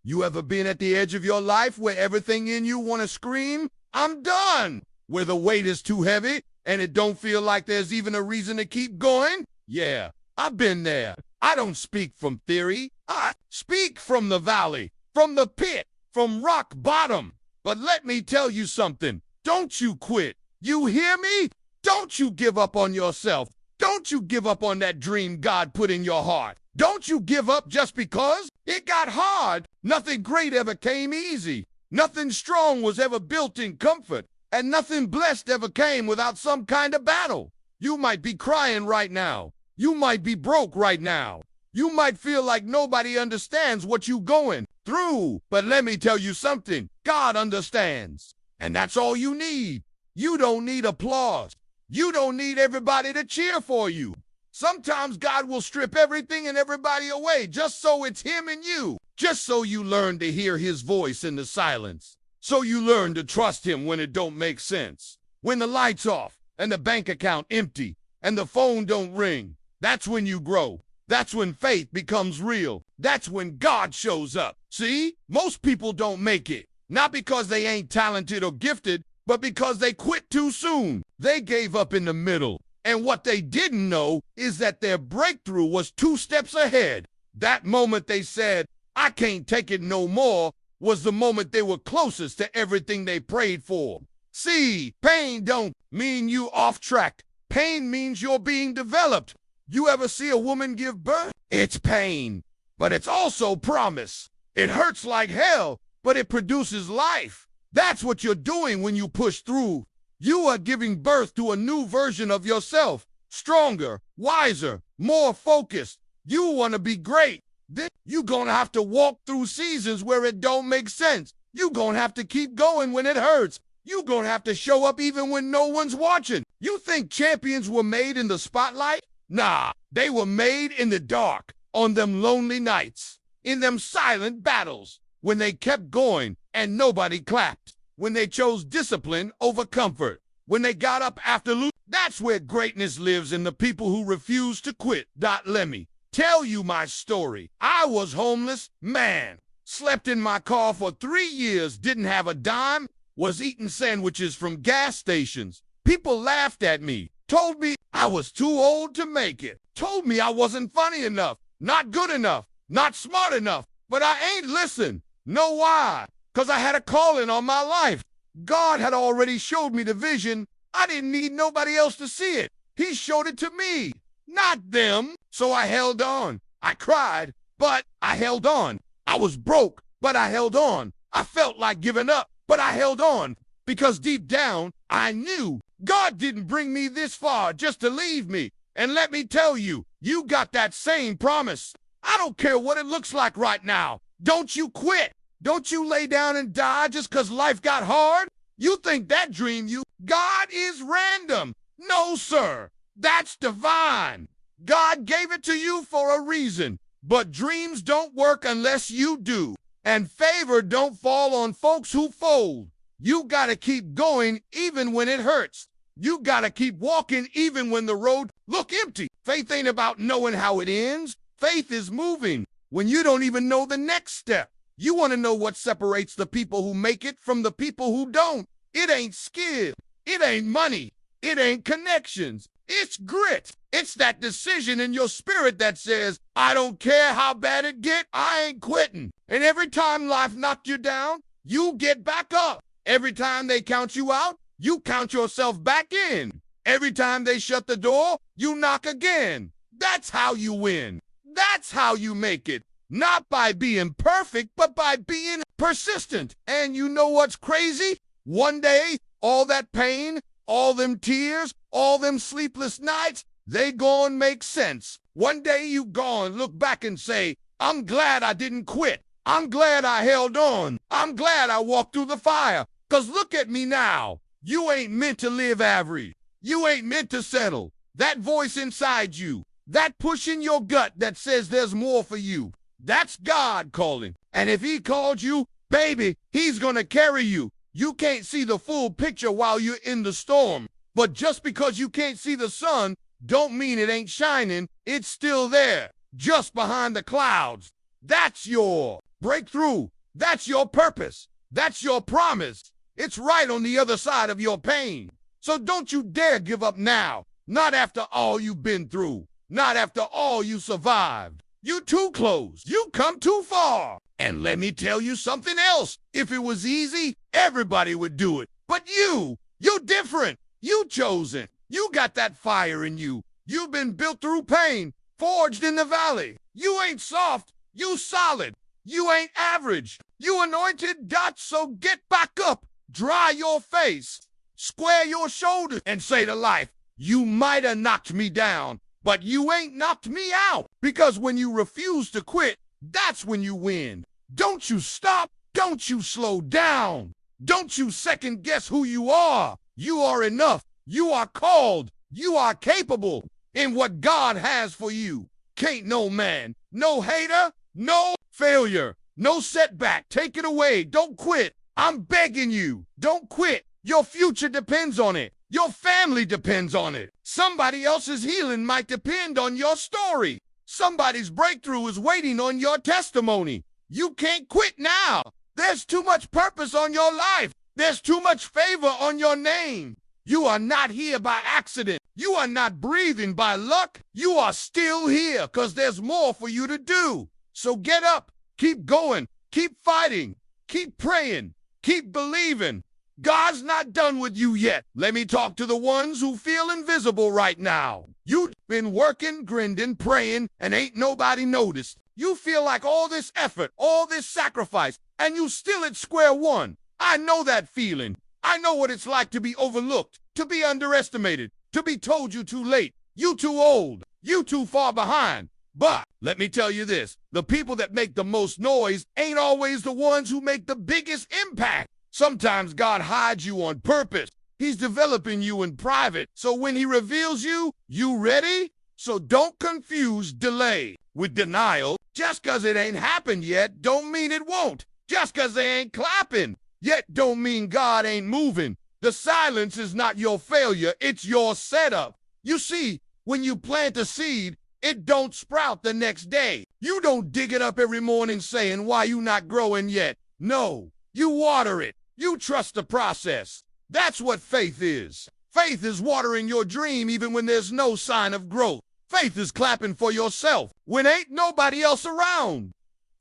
You ever been at the edge of your life where everything in you want to scream, I'm done? Where the weight is too heavy and it don't feel like there's even a reason to keep going? Yeah, I've been there. I don't speak from theory. I speak from the valley, from the pit, from rock bottom. But let me tell you something. Don't you quit. You hear me? Don't you give up on yourself. Don't you give up on that dream God put in your heart. Don't you give up just because it got hard. Nothing great ever came easy. Nothing strong was ever built in comfort. And nothing blessed ever came without some kind of battle. You might be crying right now. You might be broke right now. You might feel like nobody understands what you're going through. But let me tell you something. God understands. And that's all you need. You don't need applause. You don't need everybody to cheer for you. Sometimes God will strip everything and everybody away just so it's him and you. Just so you learn to hear his voice in the silence. So you learn to trust him when it don't make sense. When the light's off and the bank account empty and the phone don't ring, that's when you grow. That's when faith becomes real. That's when God shows up. See, most people don't make it. Not because they ain't talented or gifted, but because they quit too soon. They gave up in the middle. And what they didn't know is that their breakthrough was 2 steps ahead. That moment they said, I can't take it no more, was the moment they were closest to everything they prayed for. See, pain don't mean you off track. Pain means you're being developed. You ever see a woman give birth? It's pain, but it's also promise. It hurts like hell, but it produces life. That's what you're doing when you push through. You are giving birth to a new version of yourself, stronger, wiser, more focused. You want to be great. Then you're going to have to walk through seasons where it don't make sense. You're going to have to keep going when it hurts. You're going to have to show up even when no one's watching. You think champions were made in the spotlight? Nah, they were made in the dark, on them lonely nights, in them silent battles, when they kept going and nobody clapped. When they chose discipline over comfort, when they got up after losing. That's where greatness lives, in the people who refuse to quit. Let me tell you my story. I was homeless, man. Slept in my car for 3 years, didn't have a dime, was eating sandwiches from gas stations. People laughed at me, told me I was too old to make it, told me I wasn't funny enough, not good enough, not smart enough. But I ain't listened. Know why? Because I had a calling on my life. God had already showed me the vision. I didn't need nobody else to see it. He showed it to me, not them. So I held on. I cried, but I held on. I was broke, but I held on. I felt like giving up, but I held on. Because deep down, I knew God didn't bring me this far just to leave me. And let me tell you, you got that same promise. I don't care what it looks like right now. Don't you quit. Don't you lay down and die just because life got hard. You think that dream God is random. No, sir. That's divine. God gave it to you for a reason. But dreams don't work unless you do. And favor don't fall on folks who fold. You gotta keep going even when it hurts. You gotta keep walking even when the road look empty. Faith ain't about knowing how it ends. Faith is moving when you don't even know the next step. You want to know what separates the people who make it from the people who don't. It ain't skill. It ain't money. It ain't connections. It's grit. It's that decision in your spirit that says, I don't care how bad it get, I ain't quitting. And every time life knocked you down, you get back up. Every time they count you out, you count yourself back in. Every time they shut the door, you knock again. That's how you win. That's how you make it. Not by being perfect, but by being persistent. And you know what's crazy? One day, all that pain, all them tears, all them sleepless nights, they gon' make sense. One day you gon' look back and say, I'm glad I didn't quit. I'm glad I held on. I'm glad I walked through the fire. 'Cause look at me now. You ain't meant to live average. You ain't meant to settle. That voice inside you, that push in your gut that says there's more for you, that's God calling. And if he called you, baby, he's gonna carry you. You can't see the full picture while you're in the storm. But just because you can't see the sun, don't mean it ain't shining. It's still there, just behind the clouds. That's your breakthrough. That's your purpose. That's your promise. It's right on the other side of your pain. So don't you dare give up now. Not after all you've been through. Not after all you survived. You too close. You come too far. And let me tell you something else. If it was easy, everybody would do it. But you're different. You chosen. You got that fire in you. You've been built through pain, forged in the valley. You ain't soft. You solid. You ain't average. You anointed. So get back up. Dry your face. Square your shoulders and say to life, you might have knocked me down, but you ain't knocked me out. Because when you refuse to quit, that's when you win. Don't you stop. Don't you slow down. Don't you second guess who you are. You are enough. You are called. You are capable in what God has for you. Can't no man, no hater, no failure, no setback. Take it away. Don't quit. I'm begging you. Don't quit. Your future depends on it. Your family depends on it. Somebody else's healing might depend on your story. Somebody's breakthrough is waiting on your testimony. You can't quit now. There's too much purpose on your life. There's too much favor on your name. You are not here by accident. You are not breathing by luck. You are still here because there's more for you to do. So get up, keep going, keep fighting, keep praying, keep believing. God's not done with you yet. Let me talk to the ones who feel invisible right now. You've been working, grinding, praying, and ain't nobody noticed. You feel like all this effort, all this sacrifice, and you still at square one. I know that feeling. I know what it's like to be overlooked, to be underestimated, to be told you too late, you too old, you too far behind. But let me tell you this, the people that make the most noise ain't always the ones who make the biggest impact. Sometimes God hides you on purpose. He's developing you in private. So when he reveals you, you ready? So don't confuse delay with denial. Just because it ain't happened yet don't mean it won't. Just because they ain't clapping yet don't mean God ain't moving. The silence is not your failure. It's your setup. You see, when you plant a seed, it don't sprout the next day. You don't dig it up every morning saying, why you not growing yet? No, you water it. You trust the process. That's what faith is. Faith is watering your dream even when there's no sign of growth. Faith is clapping for yourself when ain't nobody else around.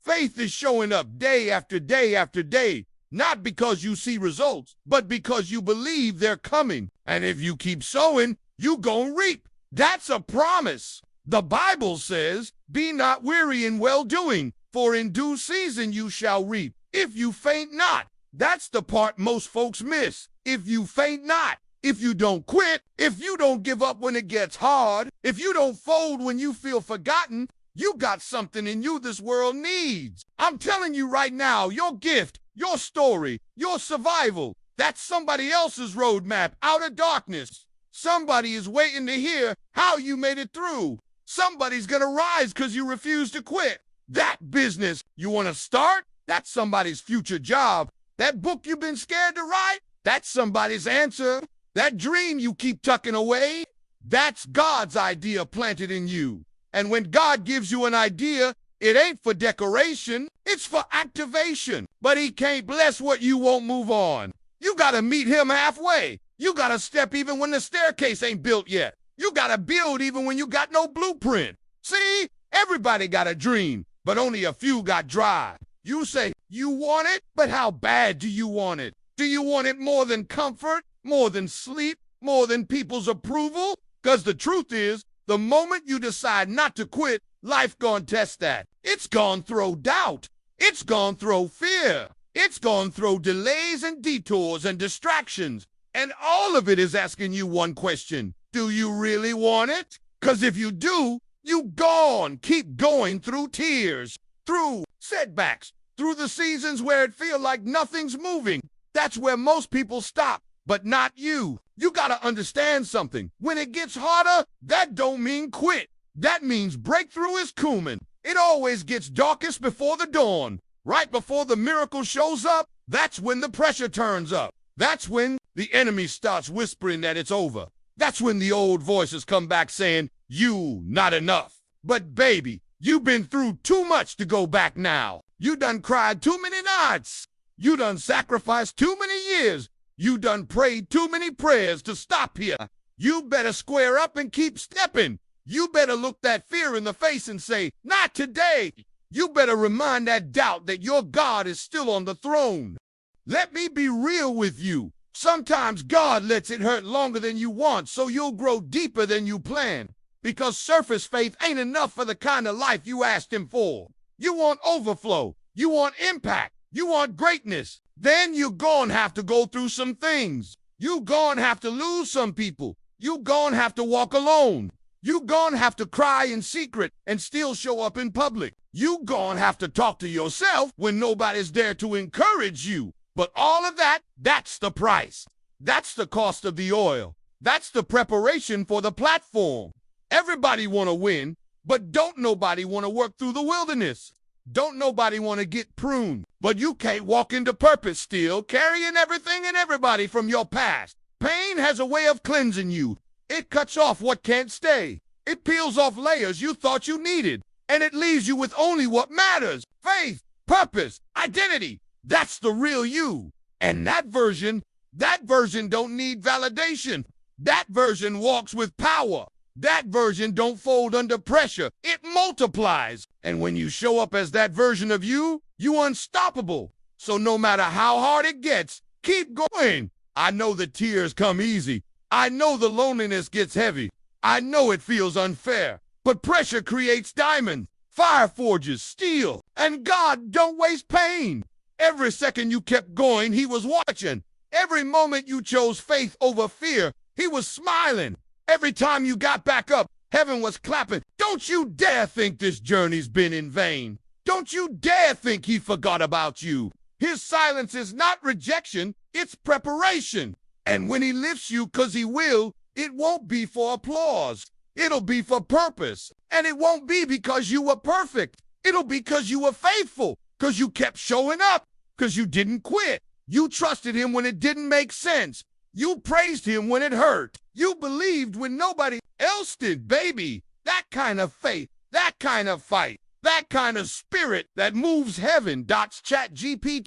Faith is showing up day after day after day, not because you see results, but because you believe they're coming. And if you keep sowing, you gon' reap. That's a promise. The Bible says, be not weary in well-doing, for in due season you shall reap, if you faint not. That's the part most folks miss. If you faint not, if you don't quit, if you don't give up when it gets hard, if you don't fold when you feel forgotten, you got something in you this world needs. I'm telling you right now, your gift, your story, your survival, that's somebody else's roadmap out of darkness. Somebody is waiting to hear how you made it through. Somebody's gonna rise because you refuse to quit. That business you want to start, that's somebody's future job. That book you've been scared to write, that's somebody's answer. That dream you keep tucking away, that's God's idea planted in you. And when God gives you an idea, it ain't for decoration, it's for activation. But he can't bless what you won't move on. You gotta meet him halfway. You gotta step even when the staircase ain't built yet. You gotta build even when you got no blueprint. See, everybody got a dream, but only a few got drive. You say, you want it, but how bad do you want it? Do you want it more than comfort, more than sleep, more than people's approval? Because the truth is, the moment you decide not to quit, life gonna test that. It's gonna throw doubt. It's gonna throw fear. It's gonna throw delays and detours and distractions. And all of it is asking you one question. Do you really want it? Because if you do, you gone. Keep going through tears, through setbacks, through the seasons where it feels like nothing's moving. That's where most people stop, but not you. You gotta understand something. When it gets harder, that don't mean quit. That means breakthrough is coming. It always gets darkest before the dawn. Right before the miracle shows up, that's when the pressure turns up. That's when the enemy starts whispering that it's over. That's when the old voices come back saying, you not enough. But baby, You been through too much to go back now. You done cried too many nights. You done sacrificed too many years. You done prayed too many prayers to stop here. You better square up and keep stepping. You better look that fear in the face and say, not today. You better remind that doubt that your God is still on the throne. Let me be real with you. Sometimes God lets it hurt longer than you want so you'll grow deeper than you planned. Because surface faith ain't enough for the kind of life you asked him for. You want overflow. You want impact. You want greatness. Then you gonna have to go through some things. You gonna have to lose some people. You gonna have to walk alone. You gonna have to cry in secret and still show up in public. You gonna have to talk to yourself when nobody's there to encourage you. But all of that, that's the price. That's the cost of the oil. That's the preparation for the platform. Everybody want to win, but don't nobody want to work through the wilderness. Don't nobody want to get pruned, but you can't walk into purpose still, carrying everything and everybody from your past. Pain has a way of cleansing you. It cuts off what can't stay. It peels off layers you thought you needed, and it leaves you with only what matters. Faith, purpose, identity. That's the real you. And that version don't need validation. That version walks with power. That version don't fold under pressure. It multiplies. And when you show up as that version of you, you're unstoppable. So no matter how hard it gets, keep going. I know the tears come easy. I know the loneliness gets heavy. I know it feels unfair. But pressure creates diamonds. Fire forges steel. And God don't waste pain. Every second you kept going, he was watching. Every moment you chose faith over fear, he was smiling. Every time you got back up, heaven was clapping. Don't you dare think this journey's been in vain. Don't you dare think he forgot about you. His silence is not rejection, it's preparation. And when he lifts you, 'cause he will, it won't be for applause. It'll be for purpose. And it won't be because you were perfect. It'll be 'cause you were faithful, 'cause you kept showing up, 'cause you didn't quit. You trusted him when it didn't make sense. You praised him when it hurt. You believed when nobody else did, baby. That kind of faith, that kind of fight, that kind of spirit that moves heaven. ChatGPT.